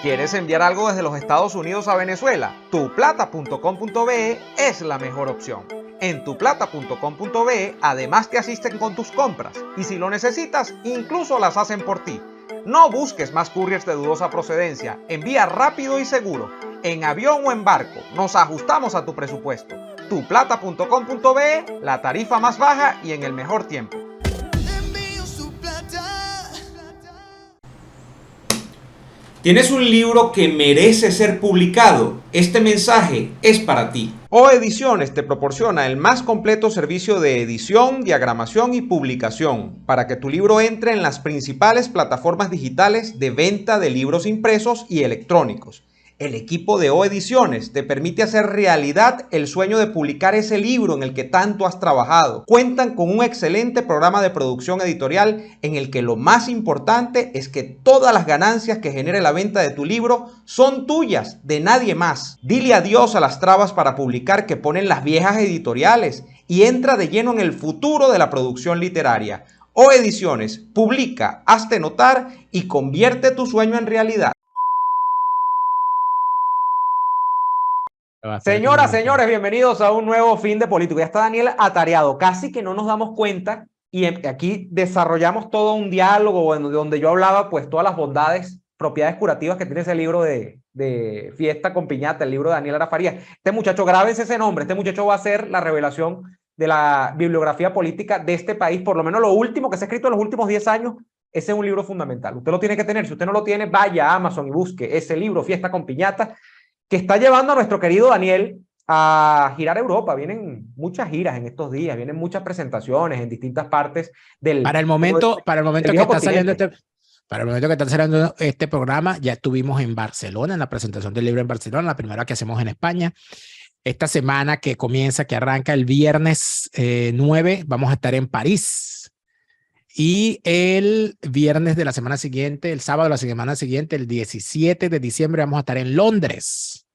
¿Quieres enviar algo desde los Estados Unidos a Venezuela? Tuplata.com.be es la mejor opción. En tuplata.com.be además te asisten con tus compras y si lo necesitas, incluso las hacen por ti. No busques más couriers de dudosa procedencia, envía rápido y seguro, en avión o en barco, nos ajustamos a tu presupuesto. Tuplata.com.be, la tarifa más baja y en el mejor tiempo. ¿Tienes un libro que merece ser publicado? Este mensaje es para ti. O Ediciones te proporciona el más completo servicio de edición, diagramación y publicación para que tu libro entre en las principales plataformas digitales de venta de libros impresos y electrónicos. El equipo de O Ediciones te permite hacer realidad el sueño de publicar ese libro en el que tanto has trabajado. Cuentan con un excelente programa de producción editorial en el que lo más importante es que todas las ganancias que genere la venta de tu libro son tuyas, de nadie más. Dile adiós a las trabas para publicar que ponen las viejas editoriales y entra de lleno en el futuro de la producción literaria. O Ediciones, publica, hazte notar y convierte tu sueño en realidad. Señoras, señores, bienvenidos a un nuevo fin de Político. Ya está Daniel atareado, casi que no nos damos cuenta y aquí desarrollamos todo un diálogo donde yo hablaba pues todas las bondades, propiedades curativas que tiene ese libro de Fiesta con Piñata, el libro de Daniel Lara Farías. Este muchacho, grábense ese nombre, este muchacho va a ser la revelación de la bibliografía política de este país, por lo menos lo último que se ha escrito en los últimos 10 años. Ese es un libro fundamental, usted lo tiene que tener. Si usted no lo tiene, vaya a Amazon y busque ese libro, Fiesta con Piñata, que está llevando a nuestro querido Daniel a girar Europa. Vienen muchas giras en estos días, vienen muchas presentaciones en distintas partes del Para el momento que está saliendo para el momento que está saliendo este programa, ya estuvimos en Barcelona, en la presentación del libro en Barcelona, la primera que hacemos en España. Esta semana que arranca el viernes 9, vamos a estar en París. Y el viernes de la semana siguiente, el sábado de la semana siguiente, el 17 de diciembre, vamos a estar en Londres.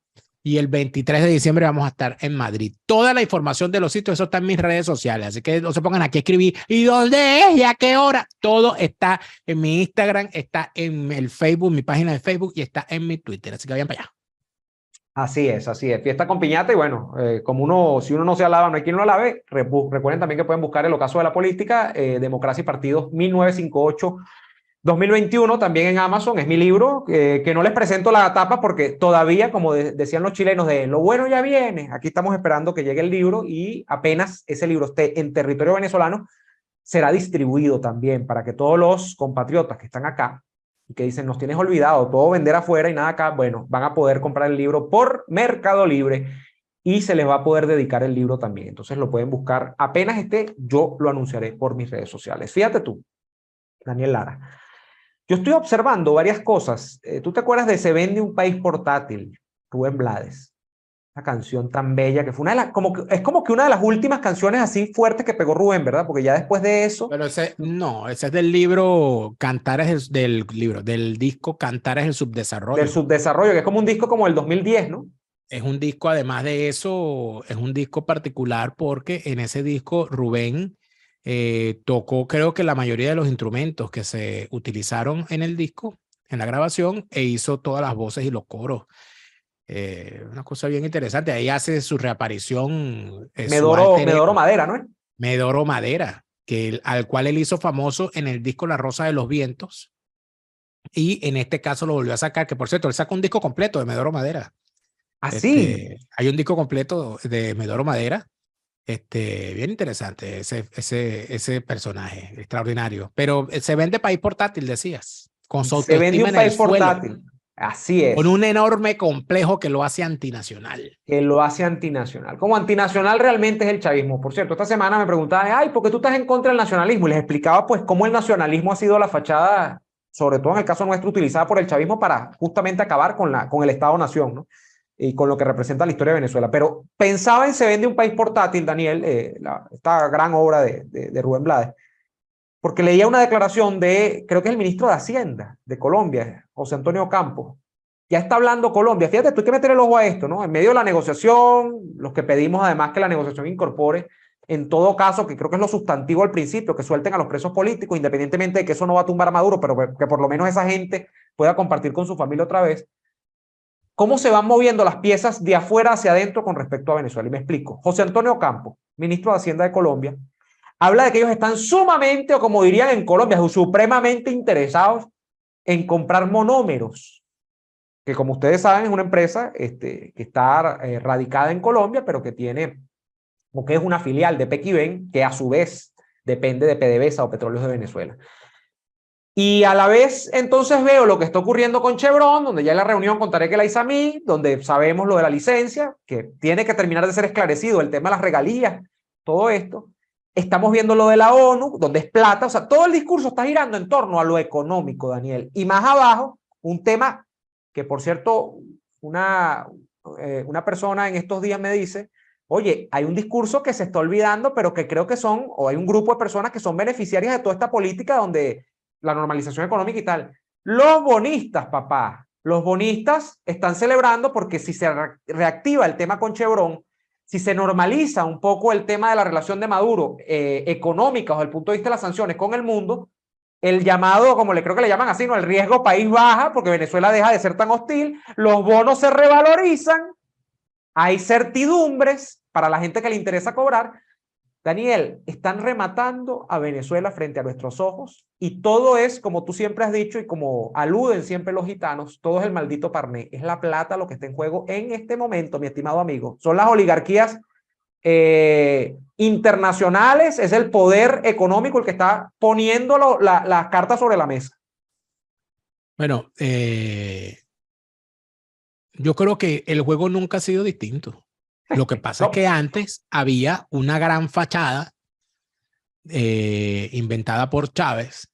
Y el 23 de diciembre vamos a estar en Madrid. Toda la información de los sitios, eso está en mis redes sociales. Así que no se pongan aquí a escribir, ¿y dónde es? ¿Y a qué hora? Todo está en mi Instagram, está en el Facebook, mi página de Facebook, y está en mi Twitter. Así que vayan para allá. Así es, así es. Fiesta con Piñata y bueno, si uno no se alaba, no hay quien lo alabe. Recuerden también que pueden buscar el ocaso de la política, Democracia y Partidos 1958-2021, también en Amazon. Es mi libro, que no les presento la tapa porque todavía, como decían los chilenos, de lo bueno ya viene. Aquí estamos esperando que llegue el libro y apenas ese libro esté en territorio venezolano, será distribuido también para que todos los compatriotas que están acá y que dicen, nos tienes olvidado, todo vender afuera y nada acá, bueno, van a poder comprar el libro por Mercado Libre y se les va a poder dedicar el libro también. Entonces lo pueden buscar. Apenas esté, yo lo anunciaré por mis redes sociales. Fíjate tú, Daniel Lara. Yo estoy observando varias cosas. ¿Tú te acuerdas de Se Vende un País Portátil? Rubén Blades. Esa canción tan bella que fue es como que una de las últimas canciones así fuertes que pegó Rubén, ¿verdad? Porque ya después de eso... Pero ese es del libro del disco Cantar es el subdesarrollo. Del subdesarrollo, que es como un disco como el 2010, ¿no? Es un disco, además de eso, es un disco particular porque en ese disco Rubén tocó, creo que la mayoría de los instrumentos que se utilizaron en el disco, en la grabación, e hizo todas las voces y los coros. Una cosa bien interesante. Ahí hace su reaparición. Medoro Madera, ¿no? Medoro Madera, al cual él hizo famoso en el disco La Rosa de los Vientos. Y en este caso lo volvió a sacar, que por cierto, él sacó un disco completo de Medoro Madera. ¿Así? Hay un disco completo de Medoro Madera. Bien interesante ese personaje, extraordinario. Pero Se Vende País Portátil, decías. Con su Se Vende un País Portátil. Suelo, así es. con un enorme complejo que lo hace antinacional. Que lo hace antinacional. Como antinacional realmente es el chavismo. Por cierto, esta semana me preguntaban, ay, ¿por qué tú estás en contra del nacionalismo? Y les explicaba pues cómo el nacionalismo ha sido la fachada, sobre todo en el caso nuestro, utilizada por el chavismo para justamente acabar con el Estado-Nación, ¿no? Y con lo que representa la historia de Venezuela. Pero pensaba en Se Vende un País Portátil, Daniel, esta gran obra de Rubén Blades, porque leía una declaración creo que es el ministro de Hacienda de Colombia, José Antonio Campos. Ya está hablando Colombia. Fíjate, tú hay que meter el ojo a esto, ¿no? En medio de la negociación, los que pedimos además que la negociación incorpore, en todo caso, que creo que es lo sustantivo al principio, que suelten a los presos políticos, independientemente de que eso no va a tumbar a Maduro, pero que por lo menos esa gente pueda compartir con su familia otra vez. cómo se van moviendo las piezas de afuera hacia adentro con respecto a Venezuela. Y me explico. José Antonio Campo, ministro de Hacienda de Colombia, habla de que ellos están sumamente, o como dirían en Colombia, supremamente interesados en comprar monómeros, que como ustedes saben es una empresa que está radicada en Colombia, pero que tiene, o que es una filial de Pequiven, que a su vez depende de PDVSA o Petróleos de Venezuela. Y a la vez, entonces veo lo que está ocurriendo con Chevron, donde ya en la reunión contaré que la hice a mí, donde sabemos lo de la licencia, que tiene que terminar de ser esclarecido el tema de las regalías, todo esto. Estamos viendo lo de la ONU, donde es plata, o sea, todo el discurso está girando en torno a lo económico, Daniel. Y más abajo, un tema que, por cierto, una persona en estos días me dice, oye, hay un discurso que se está olvidando, pero que creo que son, o hay un grupo de personas que son beneficiarias de toda esta política donde la normalización económica y tal. Los bonistas, papá, los bonistas están celebrando porque si se reactiva el tema con Chevron, si se normaliza un poco el tema de la relación de Maduro económica desde el punto de vista de las sanciones con el mundo, el llamado, como le creo que le llaman así, ¿no? El riesgo país baja porque Venezuela deja de ser tan hostil, los bonos se revalorizan, hay certidumbres para la gente que le interesa cobrar. Daniel, están rematando a Venezuela frente a nuestros ojos y todo es, como tú siempre has dicho y como aluden siempre los gitanos, todo es el maldito parné, es la plata lo que está en juego en este momento, mi estimado amigo. Son las oligarquías internacionales, es el poder económico el que está poniendo las cartas sobre la mesa. Bueno, yo creo que el juego nunca ha sido distinto. Lo que pasa es que antes había una gran fachada inventada por Chávez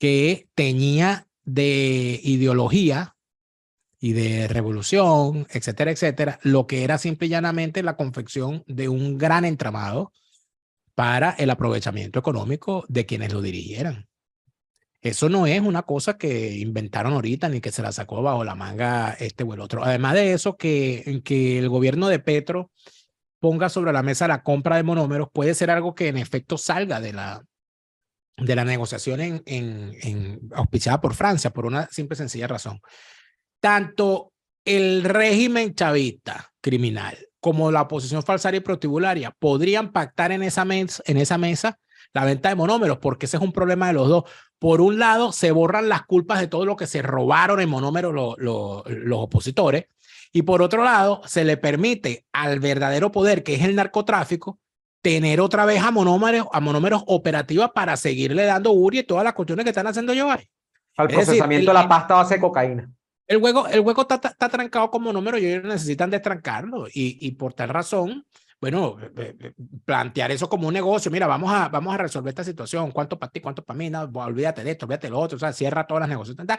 que teñía de ideología y de revolución, etcétera, etcétera, lo que era simple y llanamente la confección de un gran entramado para el aprovechamiento económico de quienes lo dirigieran. Eso no es una cosa que inventaron ahorita ni que se la sacó bajo la manga este o el otro. Además de eso, que el gobierno de Petro ponga sobre la mesa la compra de monómeros puede ser algo que en efecto salga de la negociación auspiciada por Francia por una simple y sencilla razón. Tanto el régimen chavista criminal como la oposición falsaria y prostibularia podrían pactar en esa mesa la venta de monómeros, porque ese es un problema de los dos. Por un lado, se borran las culpas de todo lo que se robaron en monómeros los opositores, y por otro lado, se le permite al verdadero poder, que es el narcotráfico, tener otra vez a monómeros operativas para seguirle dando URI y todas las cuestiones que están haciendo ellos ahí. Al procesamiento de la pasta base de cocaína. El juego está trancado con monómeros y ellos necesitan destrancarlo, y por tal razón, bueno, plantear eso como un negocio. Mira, vamos a resolver esta situación. ¿Cuánto para ti? ¿Cuánto para mí? No, olvídate de esto, olvídate de lo otro. O sea, cierra todas las negociaciones.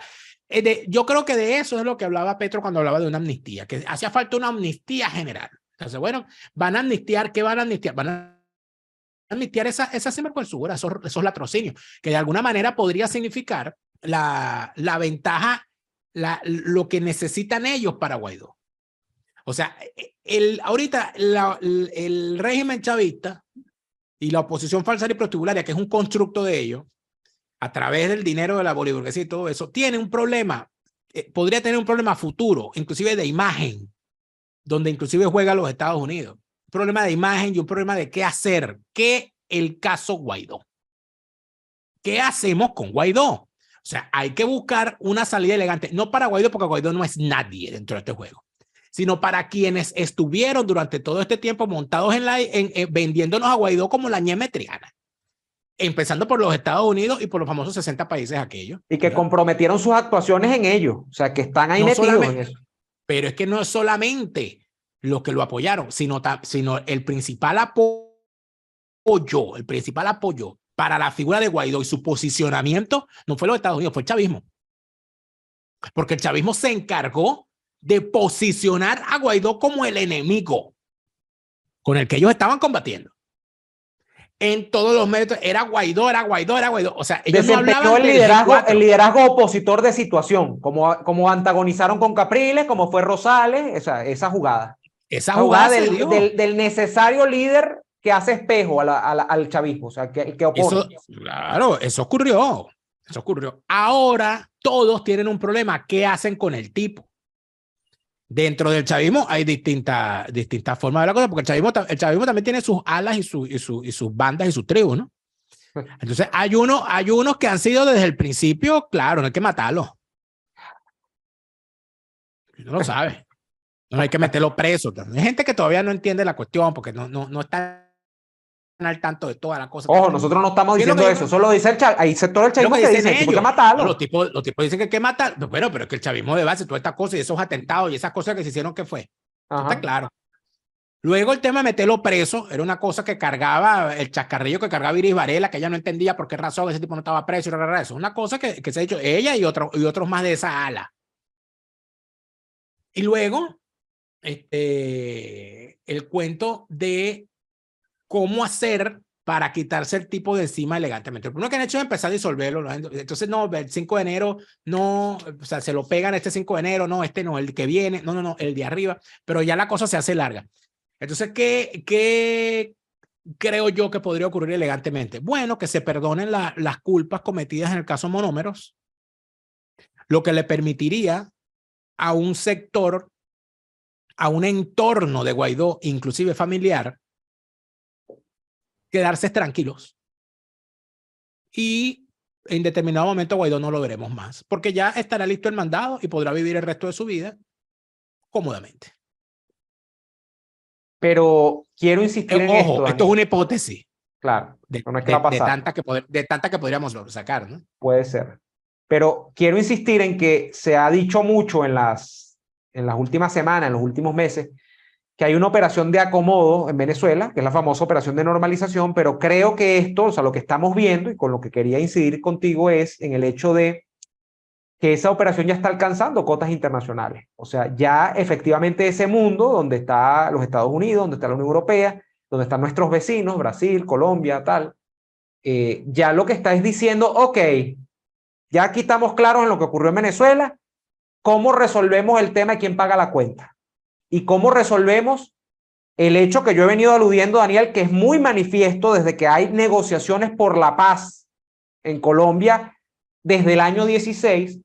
Yo creo que de eso es lo que hablaba Petro cuando hablaba de una amnistía, que hacía falta una amnistía general. Entonces, bueno, van a amnistiar. ¿Qué van a amnistiar? Van a amnistiar esa sinvergüenzura, esos latrocinios, que de alguna manera podría significar la ventaja, lo que necesitan ellos para Guaidó. O sea, ahorita el régimen chavista y la oposición falsaria y prostibularia, que es un constructo de ellos, a través del dinero de la boliburguesía y todo eso, tiene un problema, podría tener un problema futuro, inclusive de imagen, donde inclusive juega los Estados Unidos. Un problema de imagen y un problema de qué hacer. ¿Qué el caso Guaidó? ¿Qué hacemos con Guaidó? O sea, hay que buscar una salida elegante, no para Guaidó, porque Guaidó no es nadie dentro de este juego, sino para quienes estuvieron durante todo este tiempo montados vendiéndonos a Guaidó como la ñeme triana, empezando por los Estados Unidos y por los famosos 60 países aquellos. Y que comprometieron sus actuaciones en ello, o sea, que están ahí metidos en eso. Pero es que no es solamente los que lo apoyaron, sino el principal apoyo para la figura de Guaidó y su posicionamiento no fue los Estados Unidos, fue el chavismo. Porque el chavismo se encargó de posicionar a Guaidó como el enemigo con el que ellos estaban combatiendo. En todos los medios era Guaidó. O sea, ellos no hablaban el liderazgo opositor de situación, como antagonizaron con Capriles, como fue Rosales, esa jugada. Esa jugada del necesario líder que hace espejo al chavismo, o sea, que opone. Claro, eso ocurrió. Ahora todos tienen un problema. ¿Qué hacen con el tipo? Dentro del chavismo hay distintas formas de la cosa, porque el chavismo también tiene sus alas y sus bandas y sus tribus, ¿no? Entonces hay unos que han sido desde el principio, claro, no hay que matarlos. No lo sabe. No hay que meterlo preso. Hay gente que todavía no entiende la cuestión porque no está al tanto de toda la cosa. Ojo, nosotros no estamos diciendo eso. Eso lo dice hay sector del chavismo que dice que hay que matarlo. Los tipos dicen que hay que matar. Bueno, pero es que el chavismo de base, toda esta cosa y esos atentados y esas cosas que se hicieron, ¿qué fue? Está claro. Luego el tema de meterlo preso era una cosa que cargaba el chascarrillo que cargaba Iris Varela, que ella no entendía por qué razón ese tipo no estaba preso. Eso es una cosa que se ha dicho ella y otros más de esa ala. Y luego el cuento de cómo hacer para quitarse el tipo de encima elegantemente. Lo primero que han hecho es empezar a disolverlo, ¿no? Entonces, no, el 5 de enero, no, o sea, se lo pegan este 5 de enero, no, no, el que viene, no, el de arriba, pero ya la cosa se hace larga. Entonces, ¿qué creo yo que podría ocurrir elegantemente? Bueno, que se perdonen las culpas cometidas en el caso Monómeros, lo que le permitiría a un sector, a un entorno de Guaidó, inclusive familiar, quedarse tranquilos. Y en determinado momento Guaidó no lo veremos más, porque ya estará listo el mandado y podrá vivir el resto de su vida cómodamente. Pero quiero insistir en esto. Esto es una hipótesis. Claro, no es que va a pasar. De tanta que podríamos sacar, ¿no? Puede ser. Pero quiero insistir en que se ha dicho mucho en las últimas semanas, en los últimos meses, que hay una operación de acomodo en Venezuela, que es la famosa operación de normalización, pero creo que esto, o sea, lo que estamos viendo y con lo que quería incidir contigo es en el hecho de que esa operación ya está alcanzando cotas internacionales. O sea, ya efectivamente ese mundo donde está los Estados Unidos, donde está la Unión Europea, donde están nuestros vecinos, Brasil, Colombia, tal, ya lo que está es diciendo, ok, ya aquí estamos claros en lo que ocurrió en Venezuela, ¿cómo resolvemos el tema de quién paga la cuenta? ¿Y cómo resolvemos el hecho que yo he venido aludiendo, Daniel, que es muy manifiesto desde que hay negociaciones por la paz en Colombia desde el año 16,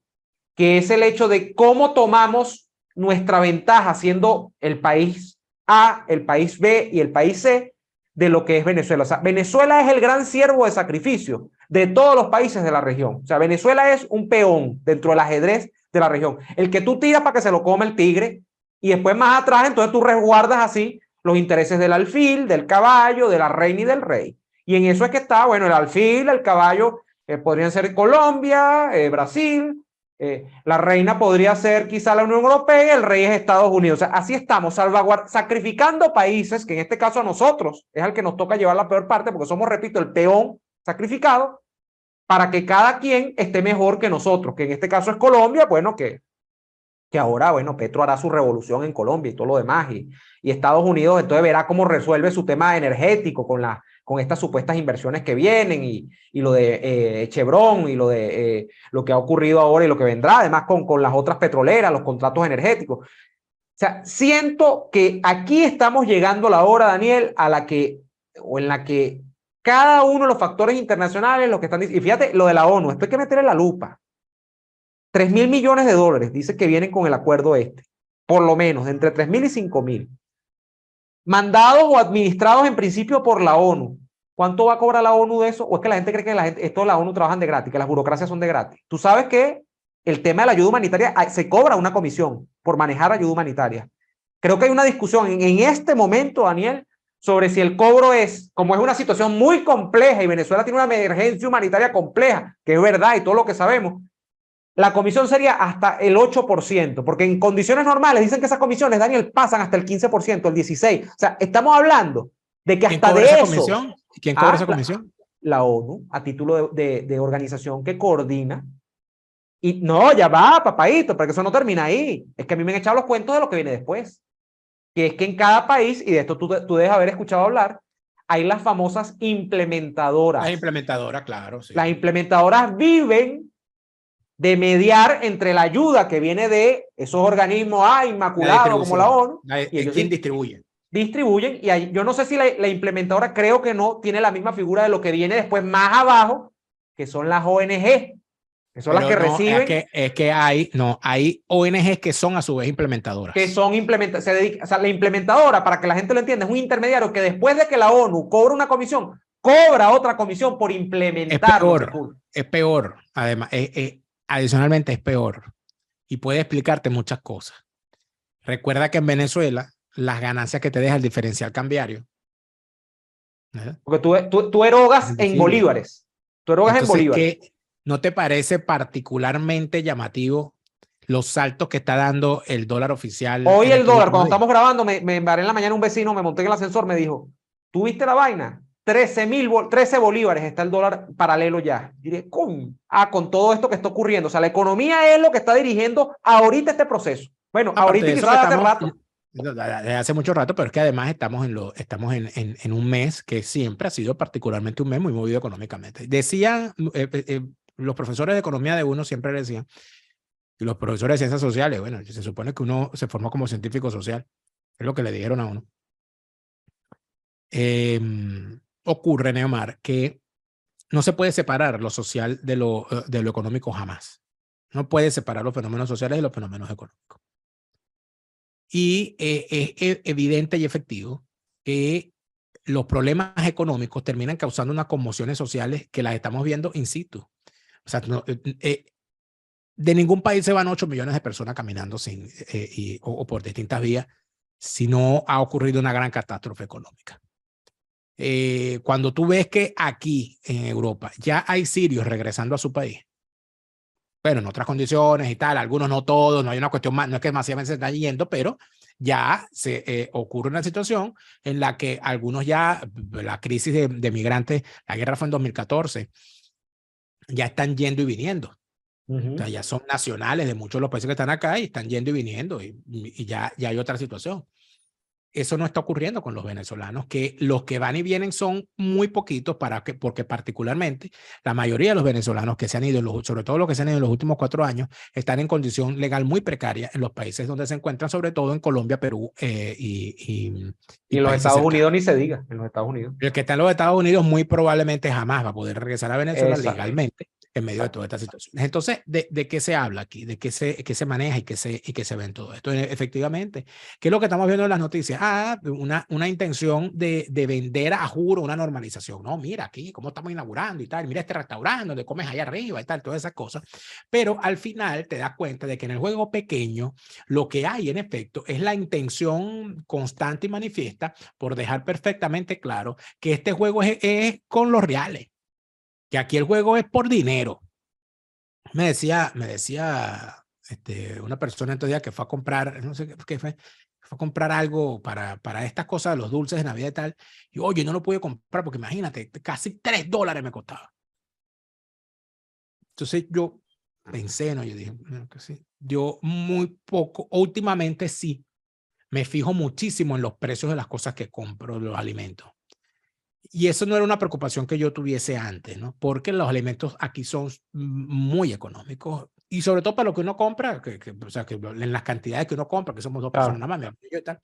que es el hecho de cómo tomamos nuestra ventaja siendo el país A, el país B y el país C de lo que es Venezuela? O sea, Venezuela es el gran ciervo de sacrificio de todos los países de la región. O sea, Venezuela es un peón dentro del ajedrez de la región. El que tú tiras para que se lo coma el tigre y después más atrás, entonces tú resguardas así los intereses del alfil, del caballo, de la reina y del rey. Y en eso es que está, bueno, el alfil, el caballo, podrían ser Colombia, Brasil, la reina podría ser quizá la Unión Europea, el rey es Estados Unidos. O sea, así estamos, sacrificando países, que en este caso a nosotros es al que nos toca llevar la peor parte, porque somos, repito, el peón sacrificado, para que cada quien esté mejor que nosotros, que en este caso es Colombia, bueno, que ahora, bueno, Petro hará su revolución en Colombia y todo lo demás, y Estados Unidos entonces verá cómo resuelve su tema energético con estas supuestas inversiones que vienen y lo de Chevron y lo de lo que ha ocurrido ahora y lo que vendrá, además con las otras petroleras, los contratos energéticos. O sea, siento que aquí estamos llegando a la hora, Daniel, en la que cada uno de los factores internacionales, lo que están diciendo, y fíjate lo de la ONU, esto hay que meterle la lupa. 3.000 millones de dólares, dice que vienen con el acuerdo por lo menos, entre 3.000 y 5.000. Mandados o administrados en principio por la ONU. ¿Cuánto va a cobrar la ONU de eso? ¿O es que la gente cree que esto de la ONU trabajan de gratis, que las burocracias son de gratis? Tú sabes que el tema de la ayuda humanitaria, se cobra una comisión por manejar ayuda humanitaria. Creo que hay una discusión en este momento, Daniel, sobre si el cobro como es una situación muy compleja y Venezuela tiene una emergencia humanitaria compleja, que es verdad y todo lo que sabemos, la comisión sería hasta el 8%, porque en condiciones normales dicen que esas comisiones, Daniel, pasan hasta el 15%, el 16%. O sea, estamos hablando de que hasta de eso... Comisión? ¿Quién cobra esa comisión? La ONU, a título de organización que coordina. Y no, ya va, papadito, porque eso no termina ahí. Es que a mí me han echado los cuentos de lo que viene después. Que es que en cada país, y de esto tú debes haber escuchado hablar, hay las famosas implementadoras. Las implementadoras, claro. Sí. Las implementadoras viven de mediar entre la ayuda que viene de esos organismos inmaculados como la ONU. Y ellos ¿quién distribuye? Distribuyen, y yo no sé si la implementadora, creo que no, tiene la misma figura de lo que viene después más abajo, que son las ONG. Son las que reciben. Hay ONGs que son a su vez implementadoras. Que son o sea, la implementadora, para que la gente lo entienda, es un intermediario que después de que la ONU cobra una comisión, cobra otra comisión por implementar. Es peor. Además, adicionalmente es peor. Y puede explicarte muchas cosas. Recuerda que en Venezuela, las ganancias que te deja el diferencial cambiario. Porque tú erogas en bolívares. Tú erogas en bolívares. ¿No te parece particularmente llamativo los saltos que está dando el dólar oficial? Hoy el dólar, cuando estamos grabando, me embaré en la mañana un vecino, me monté en el ascensor, me dijo, ¿tú viste la vaina? 13 bolívares está el dólar paralelo ya. Diré, con todo esto que está ocurriendo. O sea, la economía es lo que está dirigiendo ahorita este proceso. Bueno, ahorita y quizás hace rato. Desde hace mucho rato, pero es que además estamos en un mes que siempre ha sido particularmente un mes muy movido económicamente. Decían los profesores de economía de uno siempre decían, y los profesores de ciencias sociales, bueno, se supone que uno se formó como científico social, es lo que le dijeron a uno. Ocurre, Neomar, que no se puede separar lo social de lo económico jamás. No puede separar los fenómenos sociales de los fenómenos económicos. Y es evidente y efectivo que los problemas económicos terminan causando unas conmociones sociales que las estamos viendo in situ. O sea, de ningún país se van 8 millones de personas caminando o por distintas vías si no ha ocurrido una gran catástrofe económica. Cuando tú ves que aquí en Europa ya hay sirios regresando a su país, bueno, en otras condiciones y tal, algunos no todos, no hay una cuestión más, no es que masivamente se están yendo, pero ya se ocurre una situación en la que algunos ya, la crisis de migrantes, la guerra fue en 2014, ya están yendo y viniendo. O sea, ya son nacionales de muchos de los países que están acá y están yendo y viniendo y ya hay otra situación. Eso no está ocurriendo con los venezolanos, que los que van y vienen son muy poquitos porque particularmente la mayoría de los venezolanos que se han ido, sobre todo los que se han ido en los últimos 4 años, están en condición legal muy precaria en los países donde se encuentran, sobre todo en Colombia, Perú y en los Estados Unidos ni se diga, en los Estados Unidos. El que está en los Estados Unidos muy probablemente jamás va a poder regresar a Venezuela legalmente en medio de todas estas situaciones. Entonces, ¿de qué se habla aquí? ¿De qué se maneja y qué se ve en todo esto? Efectivamente, ¿qué es lo que estamos viendo en las noticias? Una intención de vender a juro una normalización. No, mira aquí, cómo estamos inaugurando y tal. Mira este restaurante donde comes allá arriba y tal, todas esas cosas. Pero al final te das cuenta de que en el juego pequeño lo que hay en efecto es la intención constante y manifiesta por dejar perfectamente claro que este juego es con los reales. Que aquí el juego es por dinero. Me decía una persona estos días que fue a comprar, no sé qué fue a comprar algo para estas cosas, los dulces de Navidad y tal. Y oye, no lo pude comprar porque imagínate, casi $3 me costaba. Entonces yo pensé, ¿no? Yo dije, que sí. Yo muy poco, últimamente sí, me fijo muchísimo en los precios de las cosas que compro, los alimentos. Y eso no era una preocupación que yo tuviese antes, ¿no? Porque los alimentos aquí son muy económicos y sobre todo para lo que uno compra, o sea, que en las cantidades que uno compra, que somos 2 personas nada más, mi amigo y tal.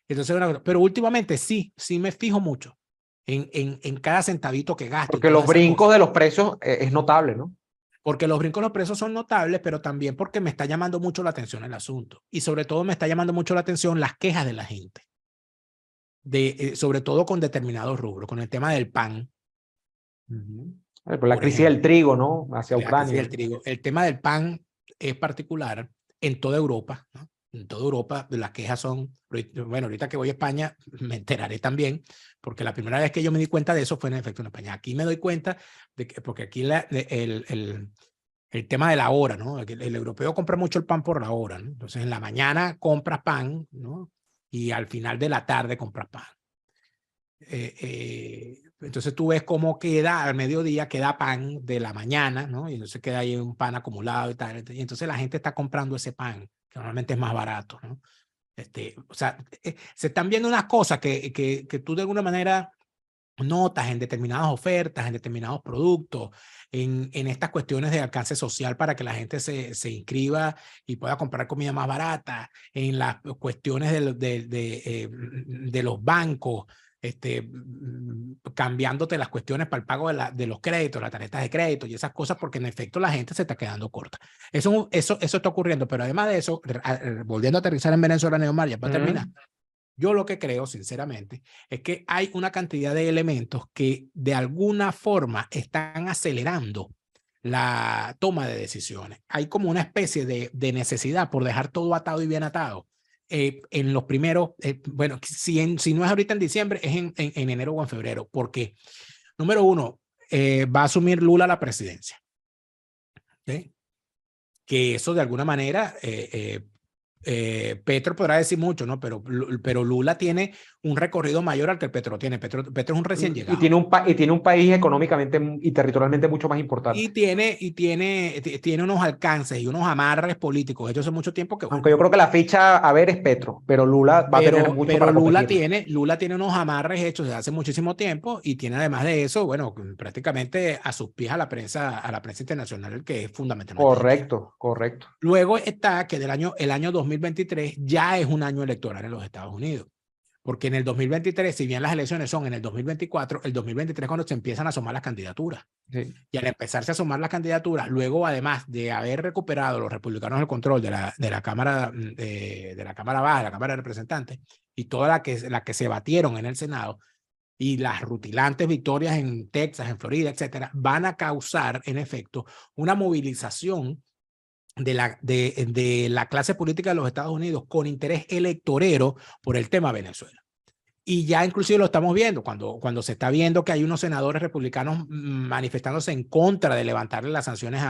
Entonces, pero últimamente sí me fijo mucho en cada centavito que gasto. Porque los brincos de los precios es notable, ¿no? Porque los brincos de los precios son notables, pero también porque me está llamando mucho la atención el asunto. Y sobre todo me está llamando mucho la atención las quejas de la gente. Sobre todo con determinados rubros, con el tema del pan. Por la crisis del trigo, ¿no? Hacia Ucrania. Del trigo. El tema del pan es particular en toda Europa, ¿no? En toda Europa las quejas son, bueno, ahorita que voy a España me enteraré también, porque la primera vez que yo me di cuenta de eso fue en efecto en España. Aquí me doy cuenta de que, porque aquí el tema de la hora, ¿no? El europeo compra mucho el pan por la hora, ¿no? Entonces en la mañana compra pan, ¿no? Y al final de la tarde compras pan. Entonces tú ves cómo queda al mediodía, queda pan de la mañana, ¿no? Y entonces queda ahí un pan acumulado y tal. Y entonces la gente está comprando ese pan, que normalmente es más barato, ¿no? O sea, se están viendo unas cosas que tú de alguna manera notas en determinadas ofertas, en determinados productos, en estas cuestiones de alcance social para que la gente se inscriba y pueda comprar comida más barata, en las cuestiones de los bancos, cambiándote las cuestiones para el pago de los créditos, las tarjetas de crédito y esas cosas, porque en efecto la gente se está quedando corta. Eso está ocurriendo, pero además de eso, volviendo a aterrizar en Venezuela, Neomar, ya para terminar, yo lo que creo, sinceramente, es que hay una cantidad de elementos que de alguna forma están acelerando la toma de decisiones. Hay como una especie de necesidad por dejar todo atado y bien atado. En los primeros, bueno, si no es ahorita en diciembre, es en enero o en febrero. Porque, número uno, va a asumir Lula la presidencia. ¿Okay? Que eso de alguna manera... Petro podrá decir mucho, ¿no? Pero Lula tiene un recorrido mayor al que el Petro tiene. Petro es un recién llegado. Y tiene un país económicamente y territorialmente mucho más importante. Y tiene unos alcances y unos amarres políticos hechos hace mucho tiempo que... Bueno, aunque yo creo que la ficha a ver es Petro, pero Lula va a tener mucho para competir. Lula tiene unos amarres hechos desde hace muchísimo tiempo y tiene además de eso, bueno, prácticamente a sus pies a la prensa internacional, que es fundamental. Correcto, correcto. Luego está que el año 2023 ya es un año electoral en los Estados Unidos. Porque en el 2023, si bien las elecciones son en el 2024, el 2023 es cuando se empiezan a asomar las candidaturas. Sí. Y al empezarse a asomar las candidaturas, luego además de haber recuperado los republicanos el control de la Cámara Baja, la Cámara de Representantes, y toda la que se batieron en el Senado, y las rutilantes victorias en Texas, en Florida, etcétera, van a causar, en efecto, una movilización de la clase política de los Estados Unidos con interés electorero por el tema Venezuela. Y ya inclusive lo estamos viendo cuando se está viendo que hay unos senadores republicanos manifestándose en contra de levantarle las sanciones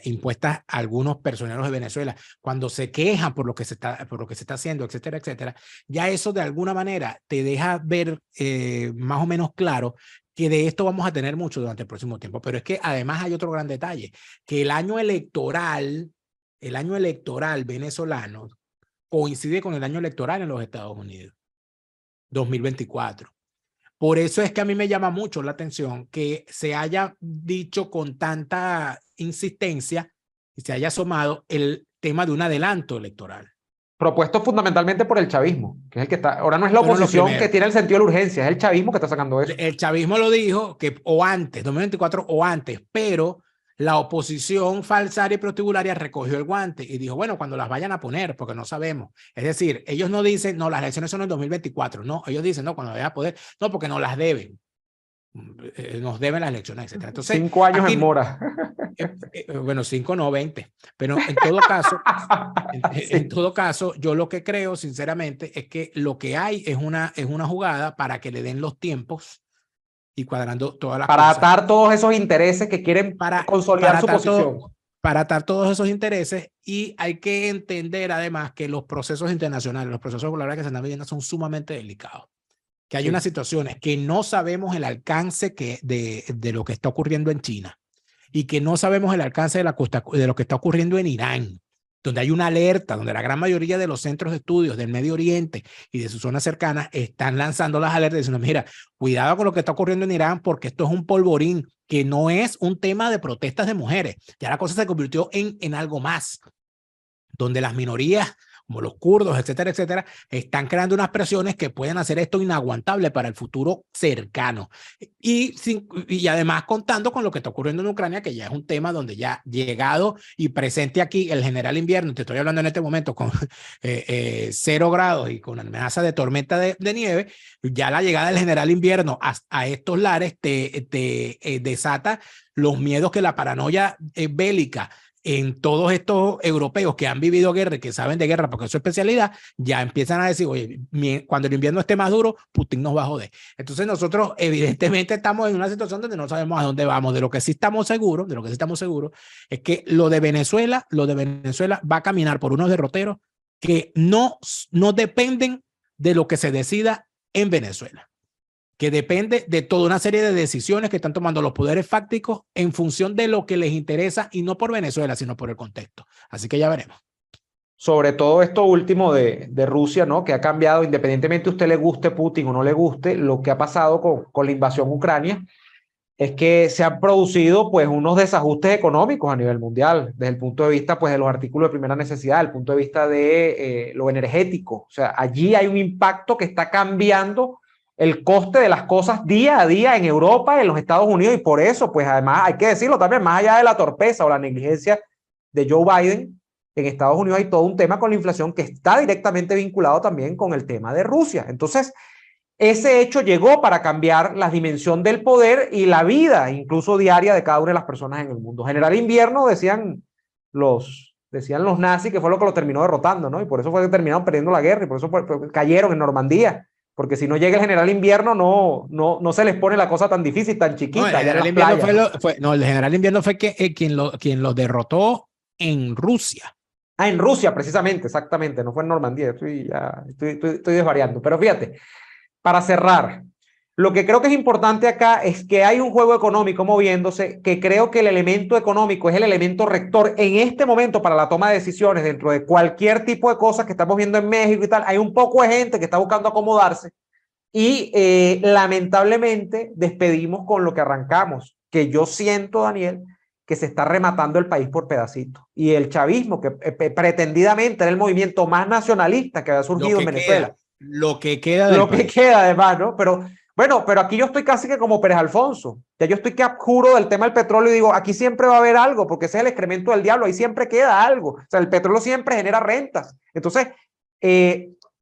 impuestas a algunos personeros de Venezuela, cuando se quejan por lo que se está haciendo, etcétera, etcétera. Ya eso de alguna manera te deja ver más o menos claro que de esto vamos a tener mucho durante el próximo tiempo. Pero es que además hay otro gran detalle, que el año electoral venezolano coincide con el año electoral en los Estados Unidos, 2024. Por eso es que a mí me llama mucho la atención que se haya dicho con tanta insistencia y se haya asomado el tema de un adelanto electoral. Propuesto fundamentalmente por el chavismo, que es el que está, ahora no es la oposición que tiene el sentido de la urgencia, es el chavismo que está sacando eso. El chavismo lo dijo que o antes, 2024 o antes, pero la oposición falsaria y prostibularia recogió el guante y dijo, bueno, cuando las vayan a poner, porque no sabemos. Es decir, ellos no dicen, no, las elecciones son en 2024, no, ellos dicen, no, cuando vayan a poder, no, porque nos las deben. Nos deben las elecciones, etcétera. Entonces, 5 años aquí, en mora. Bueno, 5 no, 20. Pero en todo caso, sí. En todo caso, yo lo que creo, sinceramente, es que lo que hay es una jugada para que le den los tiempos y cuadrando todas las para cosas. Para atar todos esos intereses que quieren consolidar su posición. Para atar todos esos intereses, y hay que entender además que los procesos internacionales, los procesos globales que se están viviendo son sumamente delicados. Que hay unas situaciones que no sabemos el alcance de lo que está ocurriendo en China y que no sabemos el alcance de lo que está ocurriendo en Irán, donde hay una alerta, donde la gran mayoría de los centros de estudios del Medio Oriente y de sus zonas cercanas están lanzando las alertas diciendo, mira, cuidado con lo que está ocurriendo en Irán porque esto es un polvorín, que no es un tema de protestas de mujeres. Ya la cosa se convirtió en algo más, donde las minorías como los kurdos, etcétera, etcétera, están creando unas presiones que pueden hacer esto inaguantable para el futuro cercano. Y además contando con lo que está ocurriendo en Ucrania, que ya es un tema donde ya llegado y presente aquí el general invierno, te estoy hablando en este momento con 0 grados y con amenaza de tormenta de nieve, ya la llegada del general invierno a estos lares te desata los miedos que la paranoia bélica en todos estos europeos que han vivido guerra y que saben de guerra porque es su especialidad, ya empiezan a decir, oye, cuando el invierno esté más duro, Putin nos va a joder. Entonces nosotros evidentemente estamos en una situación donde no sabemos a dónde vamos. De lo que sí estamos seguros, es que lo de Venezuela va a caminar por unos derroteros que no dependen de lo que se decida en Venezuela, que depende de toda una serie de decisiones que están tomando los poderes fácticos en función de lo que les interesa y no por Venezuela, sino por el contexto. Así que ya veremos. Sobre todo esto último de Rusia, ¿no? Que ha cambiado, independientemente a usted le guste Putin o no le guste, lo que ha pasado con la invasión a Ucrania es que se han producido pues unos desajustes económicos a nivel mundial, desde el punto de vista pues de los artículos de primera necesidad, desde el punto de vista de lo energético. O sea, allí hay un impacto que está cambiando el coste de las cosas día a día en Europa, en los Estados Unidos, y por eso, pues además hay que decirlo también, más allá de la torpeza o la negligencia de Joe Biden, en Estados Unidos hay todo un tema con la inflación que está directamente vinculado también con el tema de Rusia. Entonces, ese hecho llegó para cambiar la dimensión del poder y la vida, incluso diaria, de cada una de las personas en el mundo. General invierno, decían los nazis, que fue lo que lo terminó derrotando, ¿no? Y por eso fue que terminaron perdiendo la guerra, y por eso cayeron en Normandía, porque si no llega el general invierno, no se les pone la cosa tan difícil, tan chiquita. No, el general invierno el general invierno fue quien lo derrotó en Rusia. Ah, en Rusia, precisamente, exactamente, no fue en Normandía, estoy desvariando. Pero fíjate, para cerrar, lo que creo que es importante acá es que hay un juego económico moviéndose, que creo que el elemento económico es el elemento rector en este momento para la toma de decisiones dentro de cualquier tipo de cosas que estamos viendo en México y tal. Hay un poco de gente que está buscando acomodarse y lamentablemente despedimos con lo que arrancamos, que yo siento, Daniel, que se está rematando el país por pedacitos. Y el chavismo, que pretendidamente era el movimiento más nacionalista que había surgido en Venezuela. Lo que queda del país. Que queda además, ¿no? Pero bueno, pero aquí yo estoy casi que como Pérez Alfonso. Ya yo estoy que abjuro del tema del petróleo y digo, aquí siempre va a haber algo, porque ese es el excremento del diablo, ahí siempre queda algo. O sea, el petróleo siempre genera rentas. Entonces,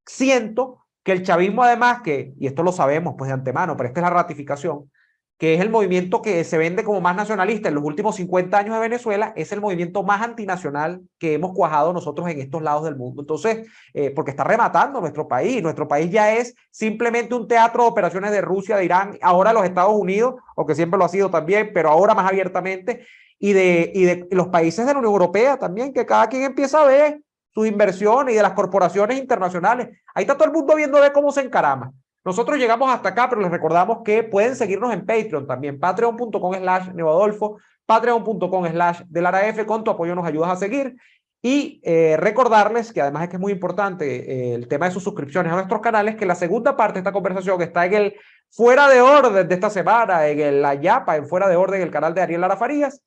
siento que el chavismo además, y esto lo sabemos pues de antemano, pero esta es la ratificación, que es el movimiento que se vende como más nacionalista en los últimos 50 años de Venezuela, es el movimiento más antinacional que hemos cuajado nosotros en estos lados del mundo. Entonces, porque está rematando nuestro país ya es simplemente un teatro de operaciones de Rusia, de Irán, ahora los Estados Unidos, o que siempre lo ha sido también, pero ahora más abiertamente, y de los países de la Unión Europea también, que cada quien empieza a ver sus inversiones y de las corporaciones internacionales. Ahí está todo el mundo viendo de cómo se encarama. Nosotros llegamos hasta acá, pero les recordamos que pueden seguirnos en Patreon también, patreon.com/neoadolfo, patreon.com/delaraf. Con tu apoyo nos ayudas a seguir. Y recordarles que además es que es muy importante el tema de sus suscripciones a nuestros canales, que la segunda parte de esta conversación está en el Fuera de Orden de esta semana, en la Yapa, en Fuera de Orden, el canal de Ariel Lara Farías,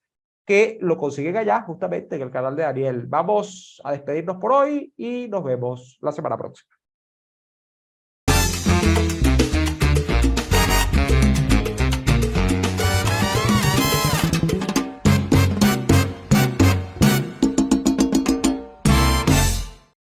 que lo consiguen allá justamente en el canal de Ariel. Vamos a despedirnos por hoy y nos vemos la semana próxima.